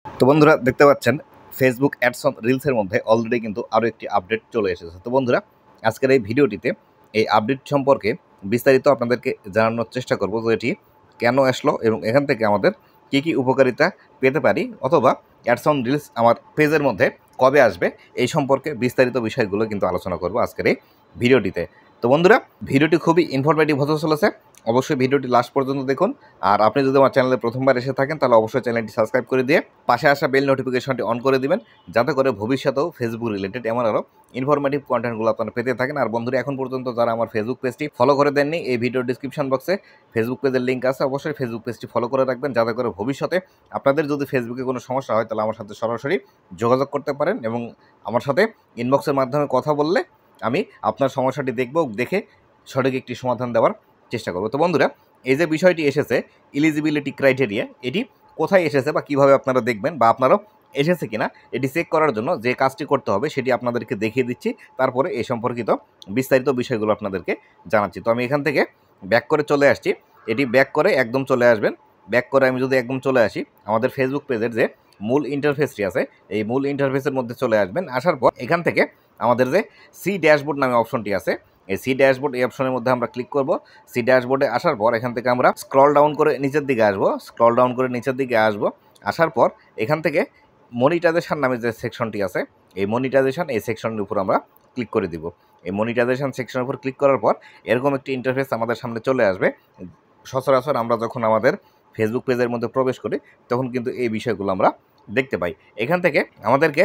তো বন্ধুরা দেখতে পাচ্ছেন ফেসবুক অ্যাডস অন রিলসের মধ্যে অলরেডি কিন্তু আরও একটি আপডেট চলে এসেছে। তো বন্ধুরা আজকের এই ভিডিওটিতে এই আপডেট সম্পর্কে বিস্তারিত আপনাদেরকে জানানোর চেষ্টা করব যে এটি কেন আসলো এবং এখান থেকে আমাদের কী কী উপকারিতা পেতে পারি, অথবা অ্যাডস অন রিলস আমার পেজের মধ্যে কবে আসবে এই সম্পর্কে বিস্তারিত বিষয়গুলো কিন্তু আলোচনা করব আজকের এই ভিডিওটিতে। তো বন্ধুরা ভিডিওটি খুবই ইনফরমেটিভ হতে চলেছে, অবশ্যই ভিডিওটি লাস্ট পর্যন্ত দেখুন। আর আপনি যদি আমার চ্যানেলে প্রথমবার এসে থাকেন তাহলে অবশ্যই চ্যানেলটি সাবস্ক্রাইব করে দিয়ে পাশে আসা বেল নোটিফিকেশনটি অন করে দিবেন, যাতে করে ভবিষ্যতেও ফেসবুক রিলেটেড এমন আরও ইনফরমেটিভ কন্টেন্টগুলো আপনারা পেতে থাকেন। আর বন্ধুরা এখন পর্যন্ত যারা আমার ফেসবুক পেজটি ফলো করে দেননি, এই ভিডিওর ডিসক্রিপশন বক্সে ফেসবুক পেজের লিঙ্ক আছে, অবশ্যই ফেসবুক পেজটি ফলো করে রাখবেন, যাতে করে ভবিষ্যতে আপনাদের যদি ফেসবুকে কোনো সমস্যা হয় তাহলে আমার সাথে সরাসরি যোগাযোগ করতে পারেন এবং আমার সাথে ইনবক্সের মাধ্যমে কথা বললে আমি আপনার সমস্যাটি দেখে সঠিক একটি সমাধান দেওয়ার চেষ্টা করব। তো বন্ধুরা এই যে বিষয়টি এসেছে এলিজিবিলিটি ক্রাইটেরিয়া, এটি কোথায় এসেছে বা কিভাবে আপনারা দেখবেন বা আপনারাও এসেছে কিনা এটি চেক করার জন্য যে কাজটি করতে হবে সেটি আপনাদেরকে দেখিয়ে দিচ্ছি, তারপরে এই সম্পর্কিত বিস্তারিত বিষয়গুলো আপনাদেরকে জানাচ্ছি। তো আমি এখান থেকে ব্যাক করে চলে আসছি, এটি ব্যাক করে একদম চলে আসবেন। ব্যাক করে আমি যদি একদম চলে আসি আমাদের ফেসবুক পেজের যে মূল ইন্টারফেসটি আছে এই মূল ইন্টারফেসের মধ্যে চলে আসবেন। আসার পর এখান থেকে আমাদের যে সি ড্যাশবোর্ড নামে অপশনটি আছে এই সি ড্যাশবোর্ড এই অপশনের মধ্যে আমরা ক্লিক করব। সি ড্যাশবোর্ডে আসার পর এখান থেকে আমরা স্ক্রল ডাউন করে নিচের দিকে আসবো। আসার পর এখান থেকে মনিটাইজেশন নামে যে সেকশনটি আছে এই মনিটাইজেশন এই সেকশনের উপর আমরা ক্লিক করে দিব। এই মনিটাইজেশন সেকশনের উপর ক্লিক করার পর এরকম একটি ইন্টারফেস আমাদের সামনে চলে আসবে। সচরাচর আমরা যখন আমাদের ফেসবুক পেজের মধ্যে প্রবেশ করি তখন কিন্তু এই বিষয়গুলো আমরা দেখতে পাই। এখান থেকে আমাদেরকে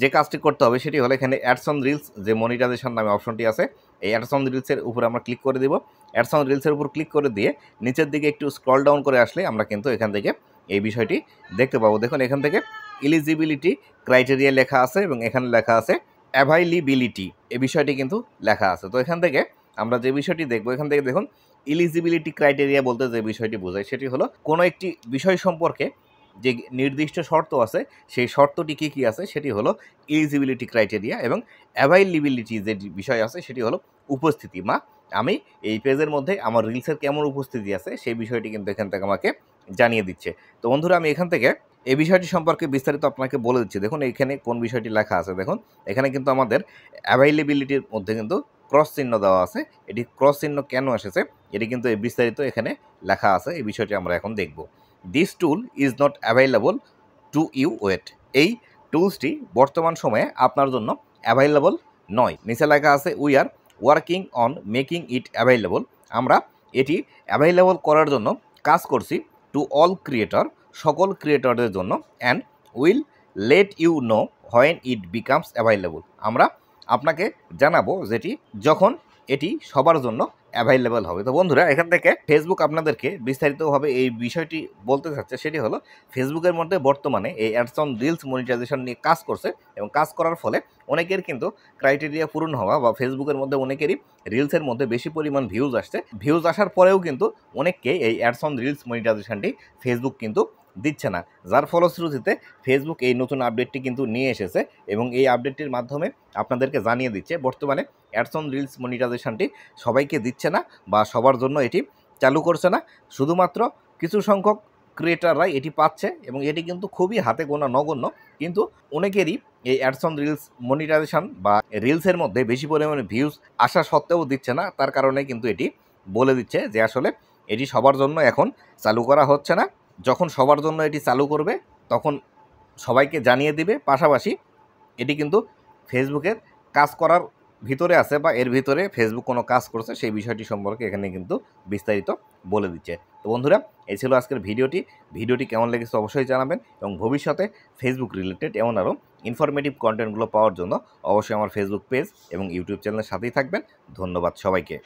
যে কাজটি করতে হবে সেটি হলো এখানে অ্যাডস অন রিলস যে মনিটাইজেশন নামে অপশনটি আছে এই অ্যাডস অন রিলসের উপর আমরা ক্লিক করে দিব। অ্যাডস অন রিলসের উপর ক্লিক করে দিয়ে নিচের দিকে একটু স্ক্রল ডাউন করে আসলে আমরা কিন্তু এখান থেকে এই বিষয়টি দেখতে পাবো। দেখুন এখান থেকে এলিজিবিলিটি ক্রাইটেরিয়া লেখা আছে এবং এখানে লেখা আছে অ্যাভাইলেবিলিটি, এই বিষয়টি কিন্তু লেখা আছে। তো এখান থেকে আমরা যে বিষয়টি দেখবো, এখান থেকে দেখুন এলিজিবিলিটি ক্রাইটেরিয়া বলতে যে বিষয়টি বোঝায় সেটি হলো কোনো একটি বিষয় সম্পর্কে যে নির্দিষ্ট শর্ত আছে সেই শর্তটি কী কী আছে সেটি হলো এলিজিবিলিটি ক্রাইটেরিয়া, এবং অ্যাভাইলেবিলিটি যে বিষয় আছে সেটি হলো উপস্থিতি। আমি এই পেজের মধ্যে আমার রিলসের কেমন উপস্থিতি আছে সেই বিষয়টি কিন্তু এখান থেকে আমাকে জানিয়ে দিচ্ছে। তো বন্ধুরা আমি এখান থেকে এই বিষয়টি সম্পর্কে বিস্তারিত আপনাকে বলে দিচ্ছি। দেখুন এখানে কোন বিষয়টি লেখা আছে, দেখুন এখানে কিন্তু আমাদের অ্যাভাইলেবিলিটির মধ্যে কিন্তু ক্রস চিহ্ন দেওয়া আছে। এটি ক্রস চিহ্ন কেন এসেছে এটি কিন্তু এই বিস্তারিত এখানে লেখা আছে, এই বিষয়টি আমরা এখন দেখব। This tool is not available to you yet, এই টুলসটি বর্তমান সময়ে আপনার জন্য অ্যাভাইলেবল নয়। নিচে লেখা আছে we are working on making it available, আমরা এটি অ্যাভাইলেবল করার জন্য কাজ করছি টু অল ক্রিয়েটর, সকল ক্রিয়েটরদের জন্য, and will let you know when it becomes available, আমরা আপনাকে জানাবো যেটি যখন এটি সবার জন্য অ্যাভাইলেবল হবে। তো বন্ধুরা এখান থেকে ফেসবুক আপনাদেরকে বিস্তারিতভাবে এই বিষয়টি বলতে চাচ্ছে, সেটি হলো ফেসবুকের মধ্যে বর্তমানে এই অ্যাডস অন রিলস মনিটাইজেশন নিয়ে কাজ করছে এবং কাজ করার ফলে অনেকের কিন্তু ক্রাইটেরিয়া পূরণ হওয়া বা ফেসবুকের মধ্যে অনেকেরই রিলসের মধ্যে বেশি পরিমাণ ভিউজ আসছে, ভিউজ আসার পরেও কিন্তু অনেককে এই অ্যাডস অন রিলস মনিটাইজেশনটি ফেসবুক কিন্তু দিচ্ছে না, যার ফলশ্রুতিতে ফেসবুক এই নতুন আপডেটটি কিন্তু নিয়ে এসেছে এবং এই আপডেটটির মাধ্যমে আপনাদেরকে জানিয়ে দিচ্ছে বর্তমানে অ্যাডস অন রিলস মনিটাইজেশনটি সবাইকে দিচ্ছে না বা সবার জন্য এটি চালু করছে না, শুধুমাত্র কিছু সংখ্যক ক্রিয়েটাররাই এটি পাচ্ছে এবং এটি কিন্তু খুবই হাতে গোনা নগণ্য, কিন্তু অনেকেরই এই অ্যাডস অন রিলস মনিটাইজেশন বা রিলসের মধ্যে বেশি পরিমাণে ভিউজ আসা সত্ত্বেও দিচ্ছে না, তার কারণে কিন্তু এটি বলে দিচ্ছে যে আসলে এটি সবার জন্য এখন চালু করা হচ্ছে না, যখন সবার জন্য এটি চালু করবে তখন সবাইকে জানিয়ে দিবে। পাশাপাশি এটি কিন্তু ফেসবুকের কাজ করার ভিতরে আছে বা এর ভিতরে ফেসবুক কোনো কাজ করছে সেই বিষয়টি সম্পর্কে এখানে কিন্তু বিস্তারিত বলে দিচ্ছে। তো বন্ধুরা এই ছিল আজকের ভিডিওটি কেমন লেগেছে অবশ্যই জানাবেন এবং ভবিষ্যতে ফেসবুক রিলেটেড এমন আরও ইনফরমেটিভ কন্টেন্টগুলো পাওয়ার জন্য অবশ্যই আমার ফেসবুক পেজ এবং ইউটিউব চ্যানেলের সাথেই থাকবেন। ধন্যবাদ সবাইকে।